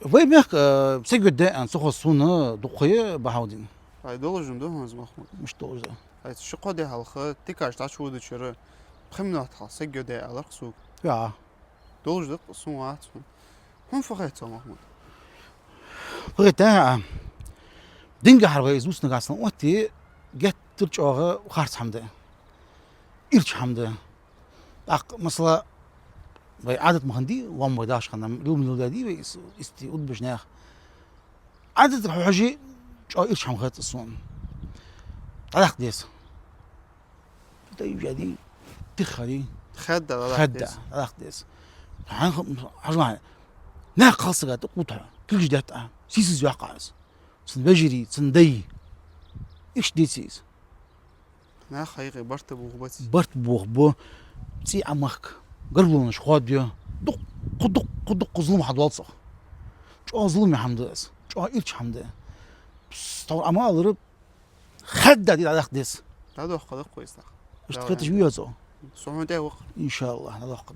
ويمك سجد أن سخصونا دقية بحودين Ay dolujum da Hans Mahmud. مش توجه Ay şu qode halxı tikaş ta çudu çürü. Ximnat xalsa göde alır su. يا Dolujduq suat. Hun faqat Mahmud. بغيتها دينجا حرغي زوس نقاسن وقتي جت ترجعها وخارج حمده إرش حمده مثلا باي عادة مخندي وام وداش خنا اليوم الولادي استي ود بجناخ عادة الحجي جو إرش حم خيط الصون طلع ديس جدي تخلي Xəddə خدة طلع ديس حجمها ناقص قد قطع كل جدات سيسز يقعز سنبجري سندي إيش ديسيز Nə xayğı bartı buğbati. برت بوغ بو تي عمك قربلون شخوات بيو دق قدق قدق ظلم حد والصق شو ظلم يا حمداس شو إيش حمدا بس طور أما أضرب خدة دي على ديس Da da qada qoysaq. اشتغلت شوية زو Sohmete vaq. إن شاء الله نلاقي